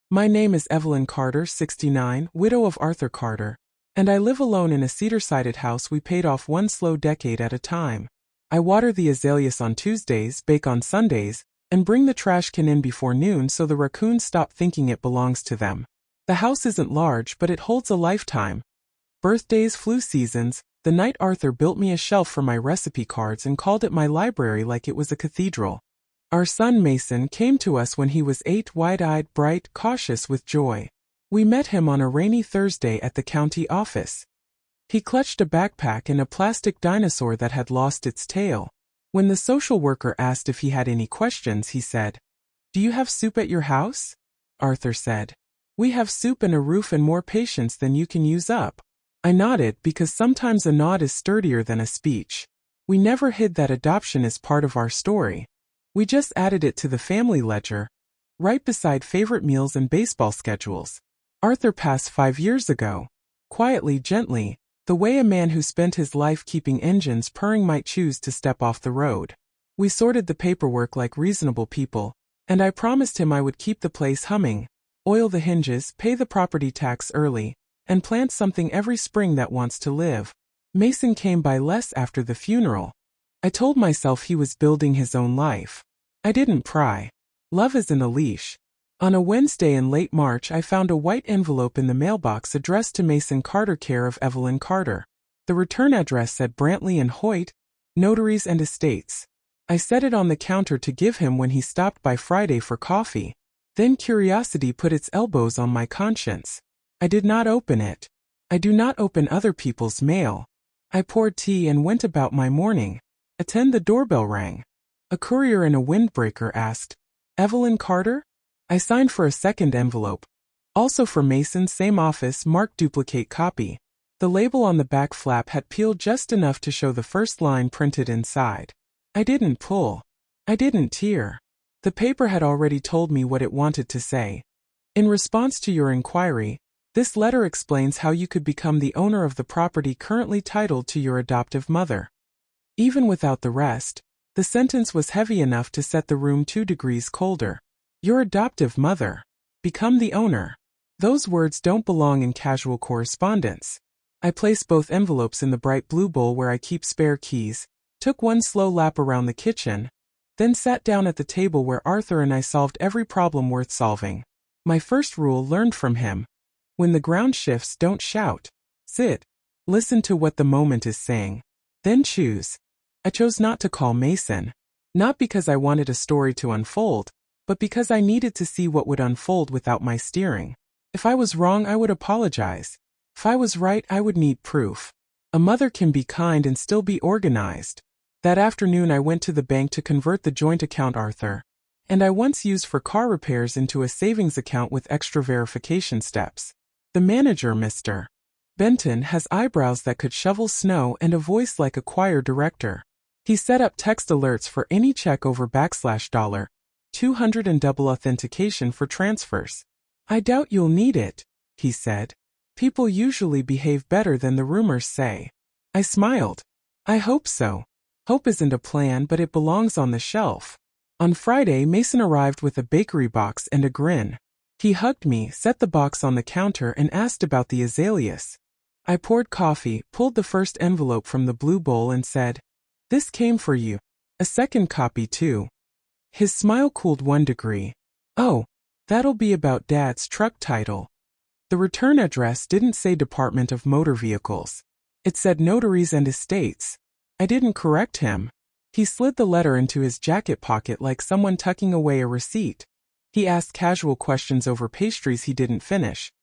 My name is Evelyn Carter, 69, widow of Arthur Carter, and I live alone in a cedar-sided house we paid off one slow decade at a time. I water the azaleas on Tuesdays, bake on Sundays, and bring the trash can in before noon so the raccoons stop thinking it belongs to them. The house isn't large, but it holds a lifetime. Birthdays, flu seasons, the night Arthur built me a shelf for my recipe cards and called it my library like it was a cathedral. Our son Mason came to us when he was 8, wide-eyed, bright, cautious with joy. We met him on a rainy Thursday at the county office. He clutched a backpack and a plastic dinosaur that had lost its tail. When the social worker asked if he had any questions, he said, "Do you have soup at your house?" Arthur said, "We have soup and a roof and more patience than you can use up." I nodded because sometimes a nod is sturdier than a speech. We never hid that adoption is part of our story. We just added it to the family ledger, right beside favorite meals and baseball schedules. Arthur passed 5 years ago. Quietly, gently, the way a man who spent his life keeping engines purring might choose to step off the road. We sorted the paperwork like reasonable people, and I promised him I would keep the place humming, oil the hinges, pay the property tax early, and plant something every spring that wants to live. Mason came by less after the funeral. I told myself he was building his own life. I didn't pry. Love isn't a leash. On a Wednesday in late March, I found a white envelope in the mailbox addressed to Mason Carter, care of Evelyn Carter. The return address said Brantley and Hoyt, Notaries and Estates. I set it on the counter to give him when he stopped by Friday for coffee. Then curiosity put its elbows on my conscience. I did not open it. I do not open other people's mail. I poured tea and went about my morning. The doorbell rang. A courier in a windbreaker asked, "Evelyn Carter?" I signed for a second envelope. Also for Mason, same office, marked duplicate copy. The label on the back flap had peeled just enough to show the first line printed inside. I didn't pull. I didn't tear. The paper had already told me what it wanted to say. In response to your inquiry, this letter explains how you could become the owner of the property currently titled to your adoptive mother. Even without the rest, the sentence was heavy enough to set the room 2 degrees colder. Your adoptive mother. Become the owner. Those words don't belong in casual correspondence. I placed both envelopes in the bright blue bowl where I keep spare keys, took one slow lap around the kitchen, then sat down at the table where Arthur and I solved every problem worth solving. My first rule, learned from him. When the ground shifts, don't shout. Sit. Listen to what the moment is saying. Then choose. I chose not to call Mason. Not because I wanted a story to unfold, but because I needed to see what would unfold without my steering. If I was wrong, I would apologize. If I was right, I would need proof. A mother can be kind and still be organized. That afternoon I went to the bank to convert the joint account Arthur and I once used for car repairs into a savings account with extra verification steps. The manager, Mr. Benton, has eyebrows that could shovel snow and a voice like a choir director. He set up text alerts for any check over $200 and double authentication for transfers. I doubt you'll need it, he said. People usually behave better than the rumors say. I smiled. I hope so. Hope isn't a plan, but it belongs on the shelf. On Friday, Mason arrived with a bakery box and a grin. He hugged me, set the box on the counter, and asked about the azaleas. I poured coffee, pulled the first envelope from the blue bowl and said, "This came for you. A second copy too." His smile cooled 1 degree. "Oh, that'll be about Dad's truck title." The return address didn't say Department of Motor Vehicles. It said Notaries and Estates. I didn't correct him. He slid the letter into his jacket pocket like someone tucking away a receipt. He asked casual questions over pastries he didn't finish.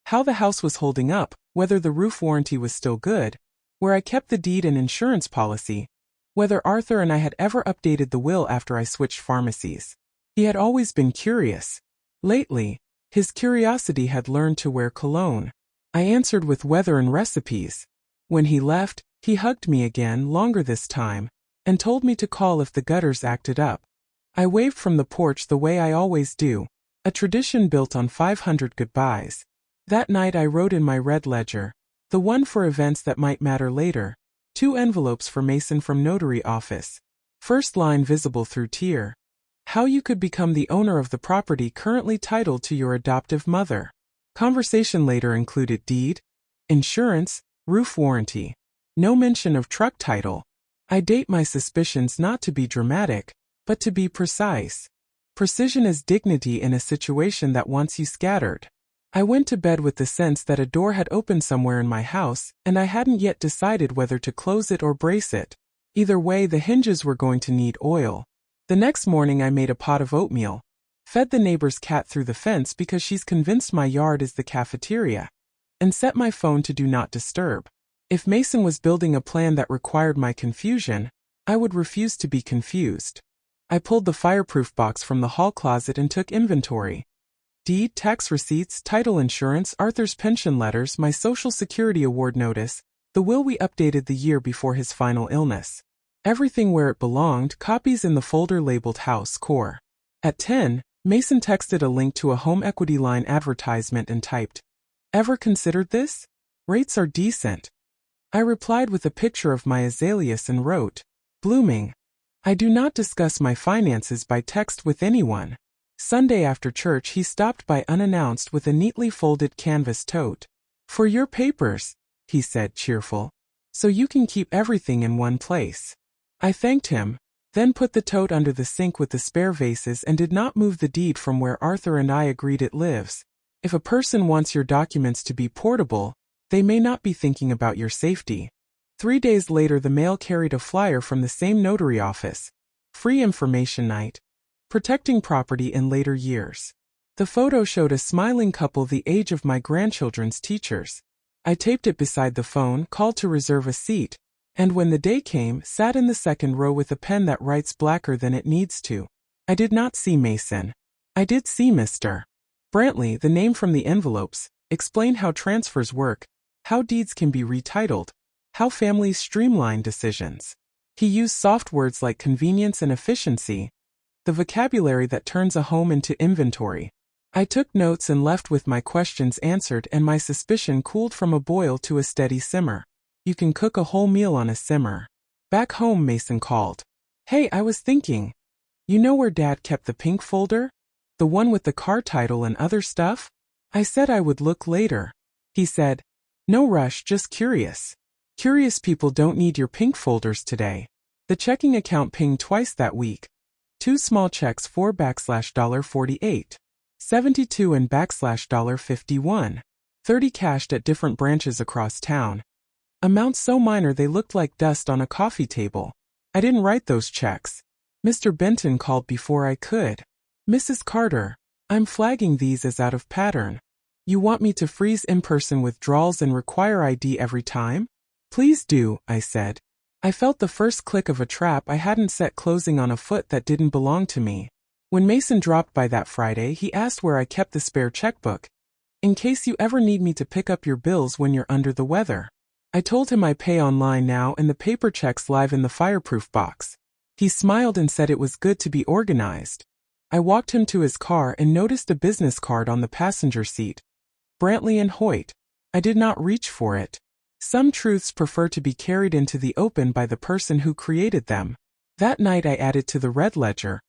How the house was holding up, whether the roof warranty was still good, where I kept the deed and insurance policy, whether Arthur and I had ever updated the will after I switched pharmacies. He had always been curious. Lately, his curiosity had learned to wear cologne. I answered with weather and recipes. When he left, he hugged me again, longer this time, and told me to call if the gutters acted up. I waved from the porch the way I always do, a tradition built on 500 goodbyes. That night I wrote in my red ledger, the one for events that might matter later, 2 envelopes for Mason from notary office. First line visible through tear. How you could become the owner of the property currently titled to your adoptive mother. Conversation later included deed, insurance, roof warranty. No mention of truck title. I date my suspicions not to be dramatic, but to be precise. Precision is dignity in a situation that wants you scattered. I went to bed with the sense that a door had opened somewhere in my house, and I hadn't yet decided whether to close it or brace it. Either way, the hinges were going to need oil. The next morning I made a pot of oatmeal, fed the neighbor's cat through the fence because she's convinced my yard is the cafeteria, and set my phone to do not disturb. If Mason was building a plan that required my confusion, I would refuse to be confused. I pulled the fireproof box from the hall closet and took inventory. Deed, tax receipts, title insurance, Arthur's pension letters, my Social Security award notice, the will we updated the year before his final illness. Everything where it belonged, copies in the folder labeled House Core. At 10, Mason texted a link to a home equity line advertisement and typed, "Ever considered this? Rates are decent." I replied with a picture of my azaleas and wrote, "Blooming. I do not discuss my finances by text with anyone." Sunday after church he stopped by unannounced with a neatly folded canvas tote. "For your papers," he said, cheerful, "so you can keep everything in one place." I thanked him, then put the tote under the sink with the spare vases and did not move the deed from where Arthur and I agreed it lives. If a person wants your documents to be portable, they may not be thinking about your safety. 3 days later the mail carried a flyer from the same notary office. Free information night. Protecting property in later years. The photo showed a smiling couple the age of my grandchildren's teachers. I taped it beside the phone, called to reserve a seat, and when the day came, sat in the second row with a pen that writes blacker than it needs to. I did not see Mason. I did see Mr. Brantley, the name from the envelopes, explain how transfers work, how deeds can be retitled, how families streamline decisions. He used soft words like convenience and efficiency, the vocabulary that turns a home into inventory. I took notes and left with my questions answered, and my suspicion cooled from a boil to a steady simmer. You can cook a whole meal on a simmer. Back home, Mason called. "Hey, I was thinking. You know where Dad kept the pink folder? The one with the car title and other stuff?" I said I would look later. He said, "No rush, just curious." Curious people don't need your pink folders today. The checking account pinged twice that week. 2 small checks for $48, 72 and $51, 30 cashed at different branches across town. Amounts so minor they looked like dust on a coffee table. I didn't write those checks. Mr. Benton called before I could. "Mrs. Carter, I'm flagging these as out of pattern. You want me to freeze in-person withdrawals and require ID every time?" "Please do," I said. I felt the first click of a trap I hadn't set closing on a foot that didn't belong to me. When Mason dropped by that Friday, he asked where I kept the spare checkbook. "In case you ever need me to pick up your bills when you're under the weather." I told him I pay online now and the paper checks live in the fireproof box. He smiled and said it was good to be organized. I walked him to his car and noticed a business card on the passenger seat. Brantley and Hoyt. I did not reach for it. Some truths prefer to be carried into the open by the person who created them. That night I added to the red ledger.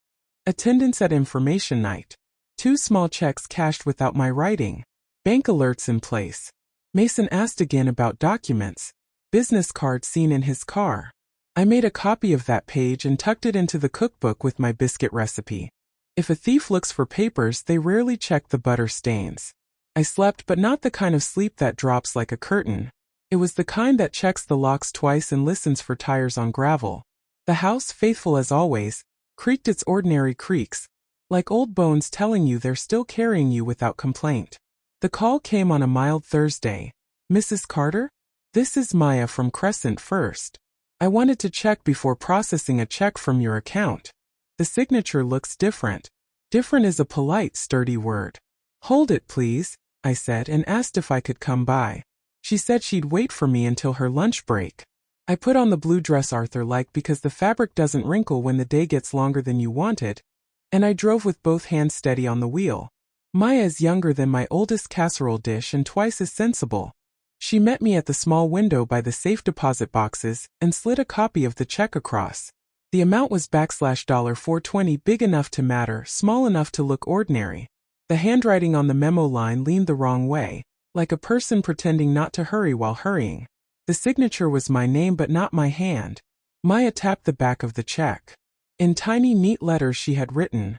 Attendance at information night. 2 small checks cashed without my writing. Bank alerts in place. Mason asked again about documents. Business card seen in his car. I made a copy of that page and tucked it into the cookbook with my biscuit recipe. If a thief looks for papers, they rarely check the butter stains. I slept, but not the kind of sleep that drops like a curtain. It was the kind that checks the locks twice and listens for tires on gravel. The house, faithful as always, creaked its ordinary creaks, like old bones telling you they're still carrying you without complaint. The call came on a mild Thursday. "Mrs. Carter? This is Maya from Crescent First. I wanted to check before processing a check from your account. The signature looks different." Different is a polite, sturdy word. "Hold it, please," I said and asked if I could come by. She said she'd wait for me until her lunch break. I put on the blue dress Arthur liked because the fabric doesn't wrinkle when the day gets longer than you want it, and I drove with both hands steady on the wheel. Maya is younger than my oldest casserole dish and twice as sensible. She met me at the small window by the safe deposit boxes and slid a copy of the check across. The amount was $420, big enough to matter, small enough to look ordinary. The handwriting on the memo line leaned the wrong way, like a person pretending not to hurry while hurrying. The signature was my name but not my hand. Maya tapped the back of the check. In tiny, neat letters she had written,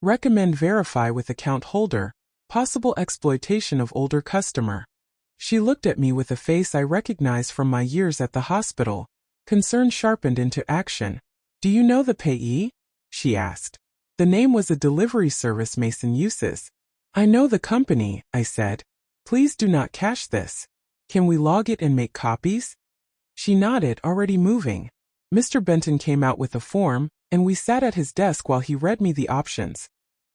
"Recommend verify with account holder, possible exploitation of older customer." She looked at me with a face I recognized from my years at the hospital. Concern sharpened into action. "Do you know the payee?" she asked. The name was a delivery service Mason uses. "I know the company," I said. "Please do not cash this. Can we log it and make copies?" She nodded, already moving. Mr. Benton came out with a form, and we sat at his desk while he read me the options.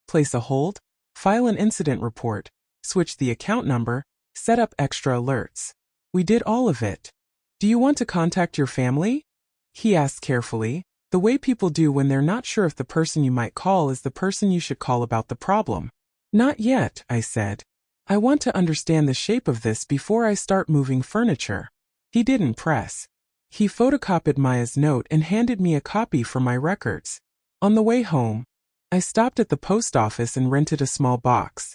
Place a hold, file an incident report, switch the account number, set up extra alerts. We did all of it. "Do you want to contact your family?" he asked carefully, the way people do when they're not sure if the person you might call is the person you should call about the problem. "Not yet," I said. "I want to understand the shape of this before I start moving furniture." He didn't press. He photocopied Maya's note and handed me a copy for my records. On the way home, I stopped at the post office and rented a small box.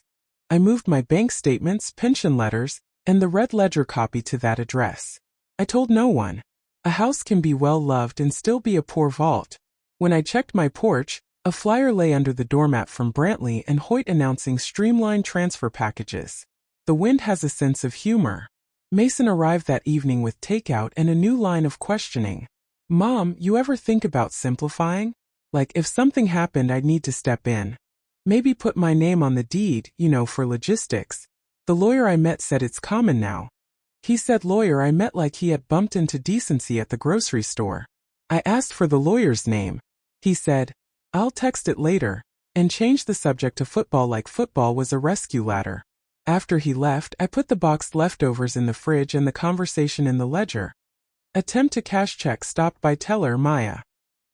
I moved my bank statements, pension letters, and the red ledger copy to that address. I told no one. A house can be well loved and still be a poor vault. When I checked my porch, a flyer lay under the doormat from Brantley and Hoyt announcing streamlined transfer packages. The wind has a sense of humor. Mason arrived that evening with takeout and a new line of questioning. "Mom, you ever think about simplifying? Like if something happened I'd need to step in. Maybe put my name on the deed, for logistics." The lawyer I met said it's common now. He said lawyer I met like he had bumped into decency at the grocery store. I asked for the lawyer's name. He said, "I'll text it later," and changed the subject to football like football was a rescue ladder. After he left, I put the boxed leftovers in the fridge and the conversation in the ledger. Attempt to cash check stopped by teller Maya.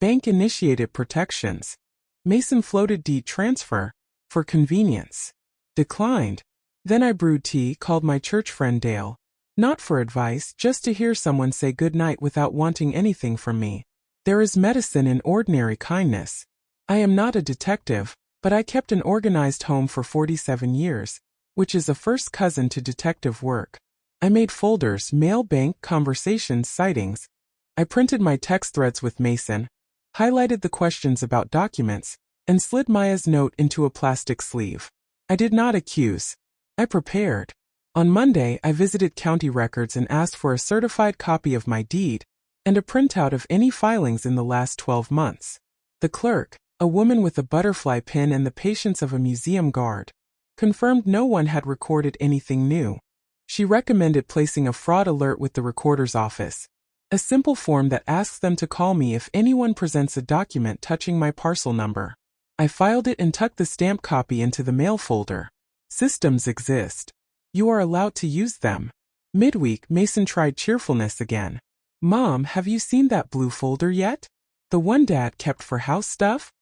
Bank initiated protections. Mason floated deed transfer, for convenience. Declined. Then I brewed tea, called my church friend Dale. Not for advice, just to hear someone say good night without wanting anything from me. There is medicine in ordinary kindness. I am not a detective, but I kept an organized home for 47 years. Which is a first cousin to detective work. I made folders, mail, bank, conversations, sightings. I printed my text threads with Mason, highlighted the questions about documents, and slid Maya's note into a plastic sleeve. I did not accuse. I prepared. On Monday, I visited county records and asked for a certified copy of my deed and a printout of any filings in the last 12 months. The clerk, a woman with a butterfly pin and the patience of a museum guard, confirmed no one had recorded anything new. She recommended placing a fraud alert with the recorder's office, a simple form that asks them to call me if anyone presents a document touching my parcel number. I filed it and tucked the stamped copy into the mail folder. Systems exist. You are allowed to use them. Midweek, Mason tried cheerfulness again. "Mom, have you seen that blue folder yet? The one Dad kept for house stuff?"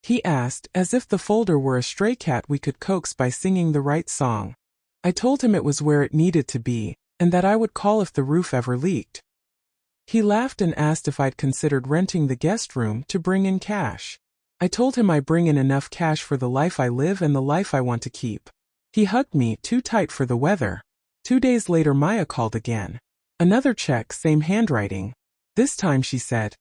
He asked, as if the folder were a stray cat we could coax by singing the right song. I told him it was where it needed to be, and that I would call if the roof ever leaked. He laughed and asked if I'd considered renting the guest room to bring in cash. I told him I bring in enough cash for the life I live and the life I want to keep. He hugged me, too tight for the weather. 2 days later Maya called again. Another check, same handwriting. This time she said,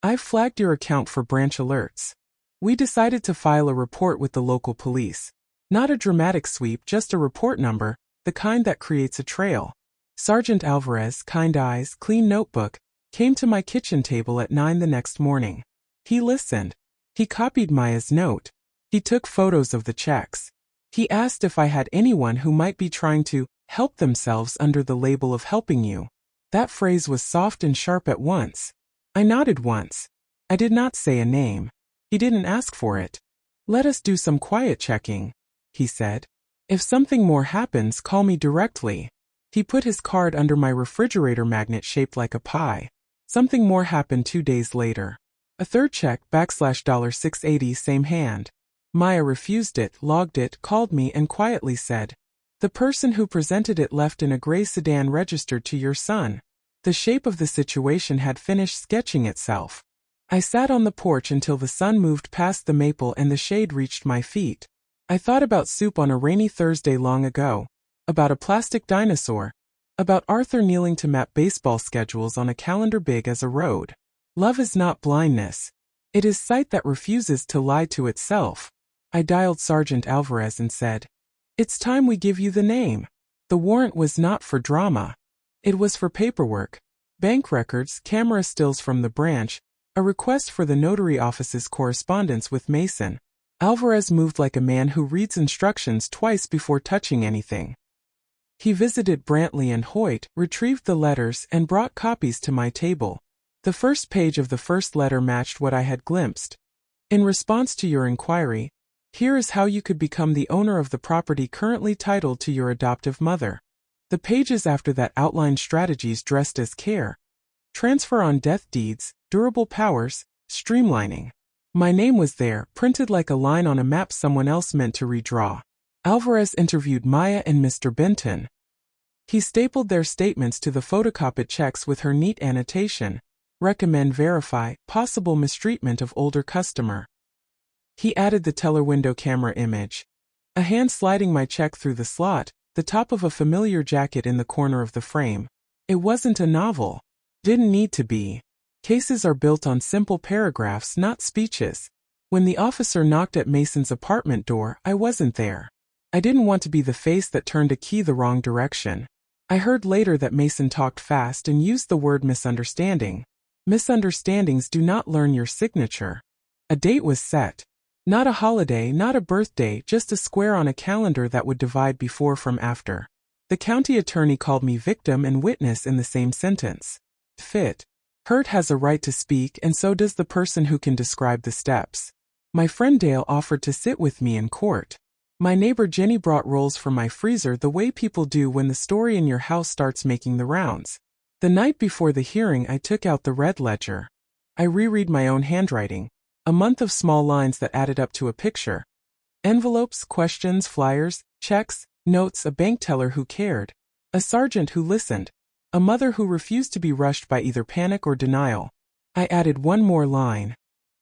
"I've flagged your account for branch alerts." We decided to file a report with the local police. Not a dramatic sweep, just a report number, the kind that creates a trail. Sergeant Alvarez, kind eyes, clean notebook, came to my kitchen table at 9 the next morning. He listened. He copied Maya's note. He took photos of the checks. He asked if I had anyone who might be trying to help themselves under the label of helping you. That phrase was soft and sharp at once. I nodded once. I did not say a name. He didn't ask for it. "Let us do some quiet checking," he said. "If something more happens, call me directly." He put his card under my refrigerator magnet shaped like a pie. Something more happened 2 days later. A third check, $680, same hand. Maya refused it, logged it, called me and quietly said, "The person who presented it left in a gray sedan registered to your son." The shape of the situation had finished sketching itself. I sat on the porch until the sun moved past the maple and the shade reached my feet. I thought about soup on a rainy Thursday long ago, about a plastic dinosaur, about Arthur kneeling to map baseball schedules on a calendar big as a road. Love is not blindness. It is sight that refuses to lie to itself. I dialed Sergeant Alvarez and said, "It's time we give you the name." The warrant was not for drama. It was for paperwork. Bank records, camera stills from the branch, a request for the notary office's correspondence with Mason. Alvarez moved like a man who reads instructions twice before touching anything. He visited Brantley and Hoyt, retrieved the letters, and brought copies to my table. The first page of the first letter matched what I had glimpsed. In response to your inquiry, here is how you could become the owner of the property currently titled to your adoptive mother. The pages after that outlined strategies dressed as care. Transfer on death deeds, durable powers, streamlining. My name was there, printed like a line on a map someone else meant to redraw. Alvarez interviewed Maya and Mr. Benton. He stapled their statements to the photocopied checks with her neat annotation. Recommend verify, possible mistreatment of older customer. He added the teller window camera image. A hand sliding my check through the slot, the top of a familiar jacket in the corner of the frame. It wasn't a novel. Didn't need to be. Cases are built on simple paragraphs, not speeches. When the officer knocked at Mason's apartment door, I wasn't there. I didn't want to be the face that turned a key the wrong direction. I heard later that Mason talked fast and used the word misunderstanding. Misunderstandings do not learn your signature. A date was set. Not a holiday, not a birthday, just a square on a calendar that would divide before from after. The county attorney called me victim and witness in the same sentence. Fit. Hurt has a right to speak, and so does the person who can describe the steps. My friend Dale offered to sit with me in court. My neighbor Jenny brought rolls from my freezer the way people do when the story in your house starts making the rounds. The night before the hearing, I took out the red ledger. I reread my own handwriting. A month of small lines that added up to a picture. Envelopes, questions, flyers, checks, notes, a bank teller who cared. A sergeant who listened. A mother who refused to be rushed by either panic or denial. I added one more line.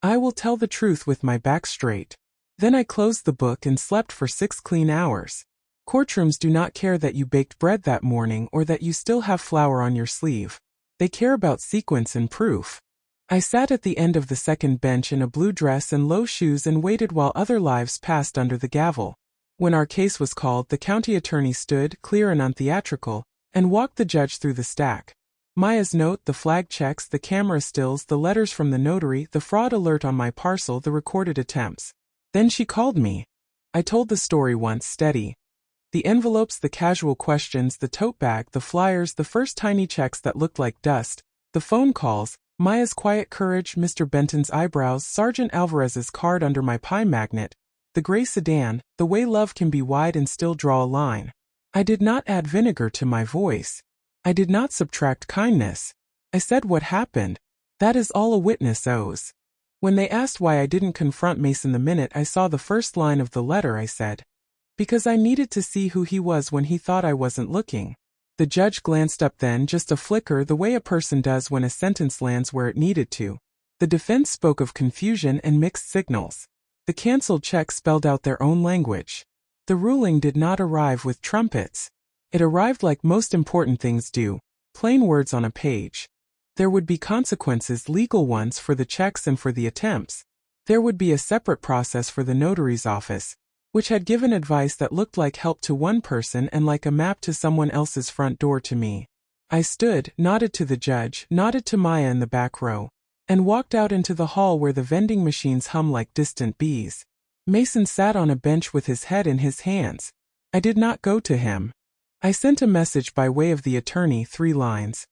I will tell the truth with my back straight. Then I closed the book and slept for 6 clean hours. Courtrooms do not care that you baked bread that morning or that you still have flour on your sleeve. They care about sequence and proof. I sat at the end of the second bench in a blue dress and low shoes and waited while other lives passed under the gavel. When our case was called, the county attorney stood, clear and untheatrical, and walked the judge through the stack. Maya's note, the flag checks, the camera stills, the letters from the notary, the fraud alert on my parcel, the recorded attempts. Then she called me. I told the story once, steady. The envelopes, the casual questions, the tote bag, the flyers, the first tiny checks that looked like dust, the phone calls, Maya's quiet courage, Mr. Benton's eyebrows, Sergeant Alvarez's card under my pie magnet, the gray sedan, the way love can be wide and still draw a line. I did not add vinegar to my voice. I did not subtract kindness. I said what happened. That is all a witness owes. When they asked why I didn't confront Mason the minute I saw the first line of the letter, I said, because I needed to see who he was when he thought I wasn't looking. The judge glanced up then, just a flicker, the way a person does when a sentence lands where it needed to. The defense spoke of confusion and mixed signals. The canceled checks spelled out their own language. The ruling did not arrive with trumpets. It arrived like most important things do, plain words on a page. There would be consequences, legal ones, for the checks and for the attempts. There would be a separate process for the notary's office, which had given advice that looked like help to one person and like a map to someone else's front door to me. I stood, nodded to the judge, nodded to Maya in the back row, and walked out into the hall where the vending machines hum like distant bees. Mason sat on a bench with his head in his hands. I did not go to him. I sent a message by way of the attorney, 3 lines.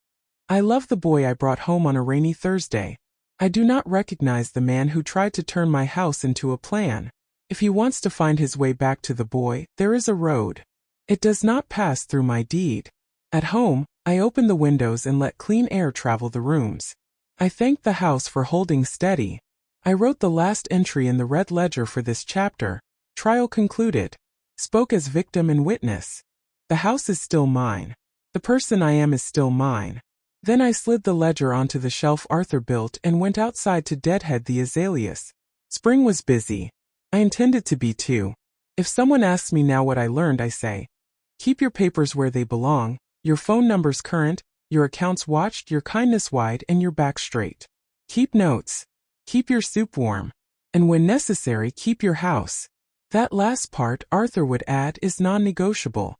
I love the boy I brought home on a rainy Thursday. I do not recognize the man who tried to turn my house into a plan. If he wants to find his way back to the boy, there is a road. It does not pass through my deed. At home, I opened the windows and let clean air travel the rooms. I thanked the house for holding steady. I wrote the last entry in the red ledger for this chapter. Trial concluded. Spoke as victim and witness. The house is still mine. The person I am is still mine. Then I slid the ledger onto the shelf Arthur built and went outside to deadhead the azaleas. Spring was busy. I intended to be too. If someone asks me now what I learned, I say, keep your papers where they belong, your phone numbers current, your accounts watched, your kindness wide, and your back straight. Keep notes. Keep your soup warm. And when necessary, keep your house. That last part, Arthur would add, is non-negotiable.